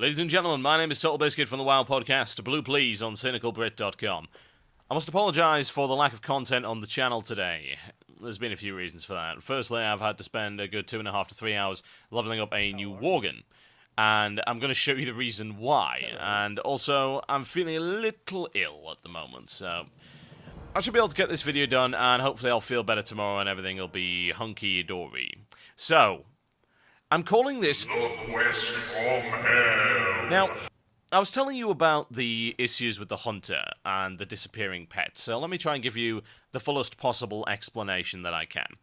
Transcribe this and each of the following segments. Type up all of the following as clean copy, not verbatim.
Ladies and gentlemen, my name is Total Biscuit from the WoW podcast, Blue Please on CynicalBrit.com. I must apologise for the lack of content on the channel today. There's been a few reasons for that. Firstly, I've had to spend a good 2.5 to 3 hours leveling up a new Worgen, and I'm going to show you the reason why. And also, I'm feeling a little ill at the moment, so I should be able to get this video done, and hopefully I'll feel better tomorrow and everything will be hunky-dory. So, I'm calling this The Quest from Hell. Now, I was telling you about the issues with the hunter and the disappearing pets, so let me try and give you the fullest possible explanation that I can.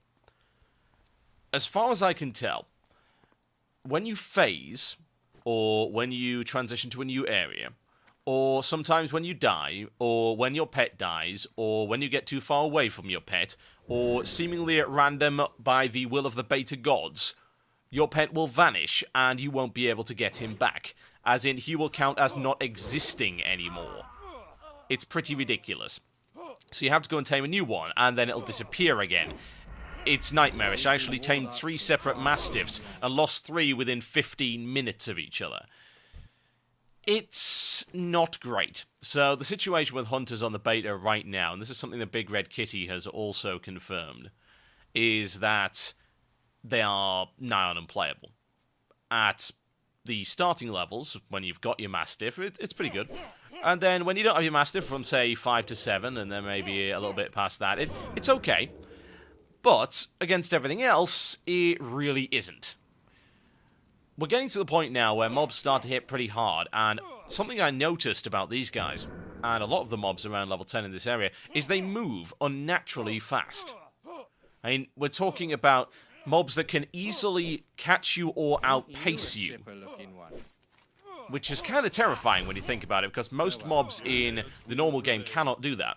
As far as I can tell, when you phase, or when you transition to a new area, or sometimes when you die, or when your pet dies, or when you get too far away from your pet, or seemingly at random by the will of the beta gods, your pet will vanish and you won't be able to get him back. As in, he will count as not existing anymore. It's pretty ridiculous. So you have to go and tame a new one, and then it'll disappear again. It's nightmarish. I actually tamed 3 separate mastiffs and lost 3 within 15 minutes of each other. It's not great. So the situation with hunters on the beta right now, and this is something that Big Red Kitty has also confirmed, is that they are nigh on unplayable. At the starting levels, when you've got your Mastiff, it's pretty good. And then when you don't have your Mastiff from, say, 5 to 7, and then maybe a little bit past that, it's okay. But, against everything else, it really isn't. We're getting to the point now where mobs start to hit pretty hard, and something I noticed about these guys, and a lot of the mobs around level 10 in this area, is they move unnaturally fast. I mean, we're talking about mobs that can easily catch you or outpace you, which is kind of terrifying when you think about it, because most mobs in the normal game cannot do that.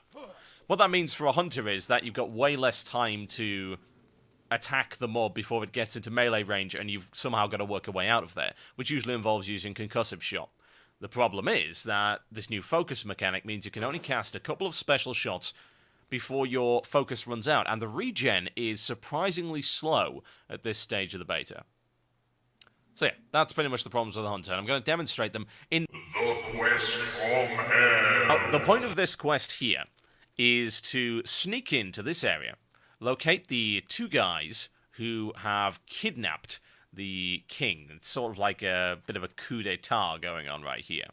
What that means for a hunter is that you've got way less time to attack the mob before it gets into melee range, and you've somehow got to work a way out of there, which usually involves using concussive shot. The problem is that this new focus mechanic means you can only cast a couple of special shots before your focus runs out, and the regen is surprisingly slow at this stage of the beta. So yeah, that's pretty much the problems with the hunter, and I'm going to demonstrate them in The Quest from Hell. The point of this quest here is to sneak into this area, locate the 2 guys who have kidnapped the king. It's sort of like a bit of a coup d'etat going on right here.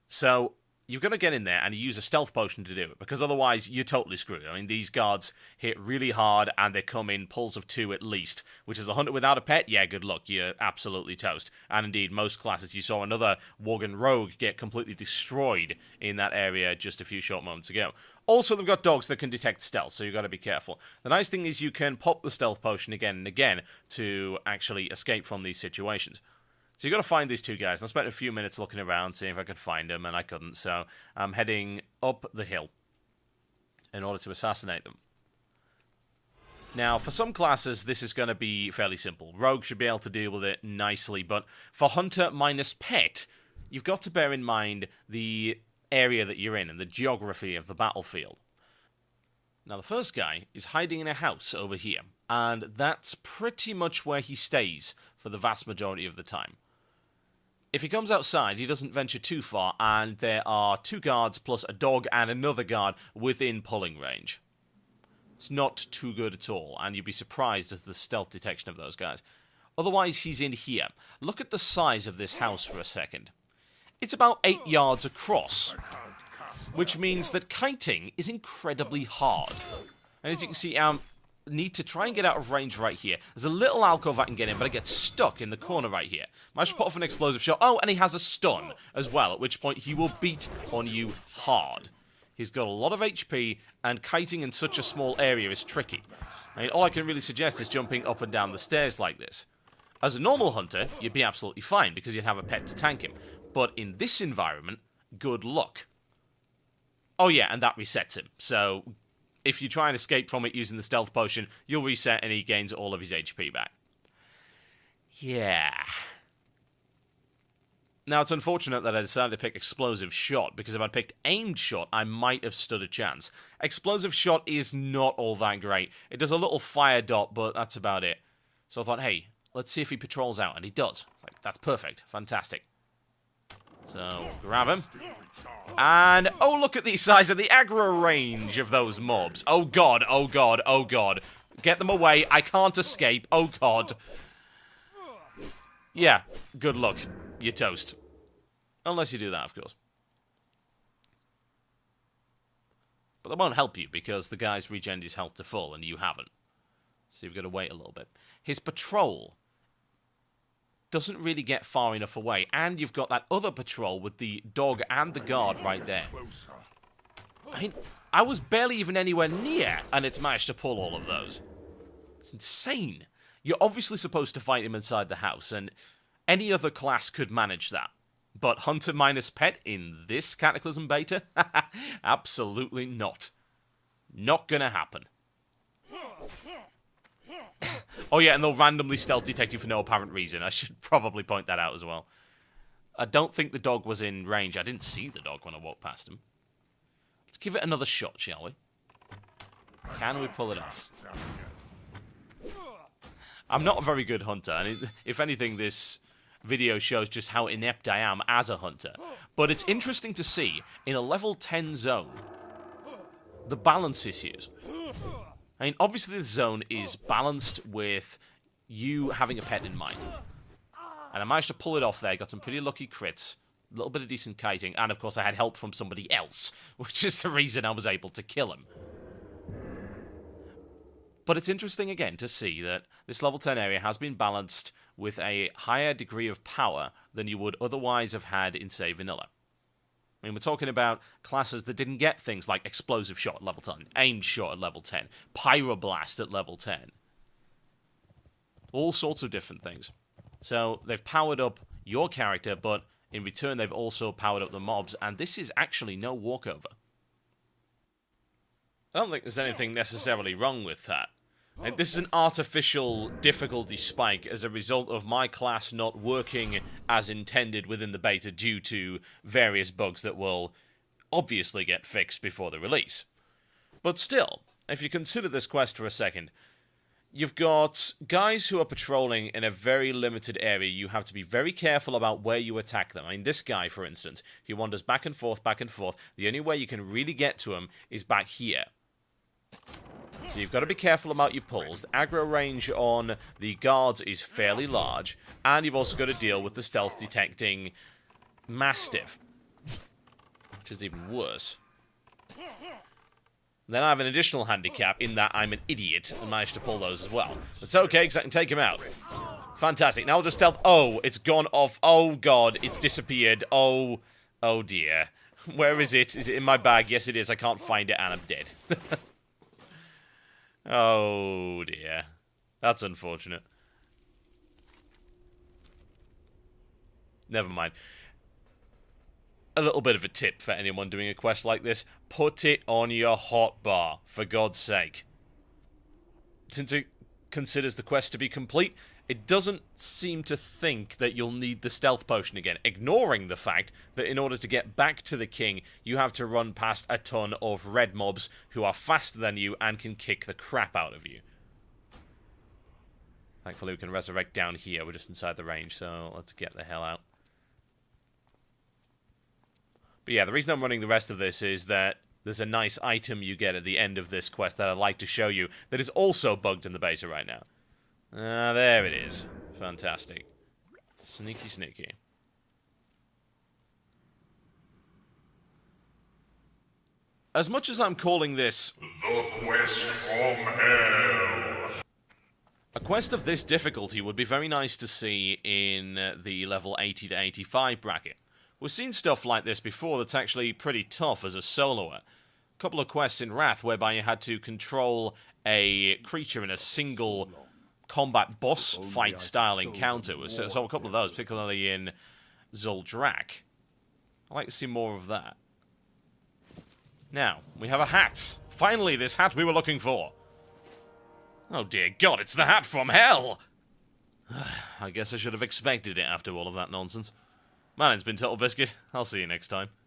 So you've got to get in there and use a stealth potion to do it, because otherwise you're totally screwed. I mean, these guards hit really hard, and they come in pulls of 2 at least, which is a hunter without a pet. Yeah, good luck. You're absolutely toast. And indeed, most classes, you saw another Worgen rogue get completely destroyed in that area just a few short moments ago. Also, they've got dogs that can detect stealth, so you've got to be careful. The nice thing is you can pop the stealth potion again and again to actually escape from these situations. So you've got to find these 2 guys. I spent a few minutes looking around, seeing if I could find them, and I couldn't. So I'm heading up the hill in order to assassinate them. Now, for some classes, this is going to be fairly simple. Rogue should be able to deal with it nicely, but for Hunter minus Pet, you've got to bear in mind the area that you're in and the geography of the battlefield. Now, the first guy is hiding in a house over here, and that's pretty much where he stays for the vast majority of the time. If he comes outside, he doesn't venture too far, and there are 2 guards plus a dog and another guard within pulling range. It's not too good at all, and you'd be surprised at the stealth detection of those guys. Otherwise, he's in here. Look at the size of this house for a second. It's about 8 yards across, which means that kiting is incredibly hard. And as you can see, need to try and get out of range right here. There's a little alcove I can get in, but I get stuck in the corner right here. I should put off an explosive shot. Oh, and he has a stun as well, at which point he will beat on you hard. He's got a lot of HP, and kiting in such a small area is tricky. I mean, all I can really suggest is jumping up and down the stairs like this. As a normal hunter, you'd be absolutely fine, because you'd have a pet to tank him. But in this environment, good luck. Oh yeah, and that resets him, so if you try and escape from it using the stealth potion, you'll reset and he gains all of his HP back. Yeah. Now, it's unfortunate that I decided to pick Explosive Shot, because if I'd picked Aimed Shot, I might have stood a chance. Explosive Shot is not all that great. It does a little fire dot, but that's about it. So I thought, hey, let's see if he patrols out, and he does. It's like, that's perfect. Fantastic. So, grab him. And, oh, look at the size of the aggro range of those mobs. Oh, God, oh, God, oh, God. Get them away. I can't escape. Oh, God. Yeah, good luck. You're toast. Unless you do that, of course. But that won't help you, because the guy's regened his health to full, and you haven't. So you've got to wait a little bit. His patrol doesn't really get far enough away, and you've got that other patrol with the dog and the guard right there. I mean, I was barely even anywhere near, and it's managed to pull all of those. It's insane. You're obviously supposed to fight him inside the house, and any other class could manage that. But Hunter minus Pet in this Cataclysm beta? Absolutely not. Not gonna happen. Oh yeah, and they'll randomly stealth detect you for no apparent reason. I should probably point that out as well. I don't think the dog was in range. I didn't see the dog when I walked past him. Let's give it another shot, shall we? Can we pull it off? I'm not a very good hunter, and if anything, this video shows just how inept I am as a hunter. But it's interesting to see, in a level 10 zone, the balance issues. I mean, obviously the zone is balanced with you having a pet in mind. And I managed to pull it off there, got some pretty lucky crits, a little bit of decent kiting, and of course I had help from somebody else, which is the reason I was able to kill him. But it's interesting again to see that this level 10 area has been balanced with a higher degree of power than you would otherwise have had in, say, vanilla. I mean, we're talking about classes that didn't get things like Explosive Shot at level 10, Aimed Shot at level 10, Pyroblast at level 10. All sorts of different things. So they've powered up your character, but in return they've also powered up the mobs, and this is actually no walkover. I don't think there's anything necessarily wrong with that. Like, this is an artificial difficulty spike as a result of my class not working as intended within the beta due to various bugs that will obviously get fixed before the release. But still, if you consider this quest for a second, you've got guys who are patrolling in a very limited area. You have to be very careful about where you attack them. I mean, this guy, for instance, he wanders back and forth, back and forth. The only way you can really get to him is back here. So you've got to be careful about your pulls. The aggro range on the guards is fairly large, and you've also got to deal with the stealth detecting Mastiff, which is even worse. Then I have an additional handicap in that I'm an idiot and managed to pull those as well. It's okay, because I can take him out. Fantastic. Now I'll just stealth. Oh, it's gone off. Oh, God, it's disappeared. Oh dear. Where is it? Is it in my bag? Yes, it is. I can't find it, and I'm dead. Oh, dear. That's unfortunate. Never mind. A little bit of a tip for anyone doing a quest like this. Put it on your hotbar, for God's sake. Since it considers the quest to be complete, it doesn't seem to think that you'll need the stealth potion again, ignoring the fact that in order to get back to the king, you have to run past a ton of red mobs who are faster than you and can kick the crap out of you. Thankfully, we can resurrect down here. We're just inside the range, so let's get the hell out. But yeah, the reason I'm running the rest of this is that there's a nice item you get at the end of this quest that I'd like to show you that is also bugged in the beta right now. There it is. Fantastic. Sneaky, sneaky. As much as I'm calling this the quest from hell, a quest of this difficulty would be very nice to see in the level 80 to 85 bracket. We've seen stuff like this before that's actually pretty tough as a soloer. A couple of quests in Wrath whereby you had to control a creature in a single combat boss fight style encounter. We saw a couple of those, particularly in Zuldrak. I'd like to see more of that. Now, we have a hat. Finally, this hat we were looking for. Oh dear God, it's the hat from hell! I guess I should have expected it after all of that nonsense. My name's been Turtle Biscuit. I'll see you next time.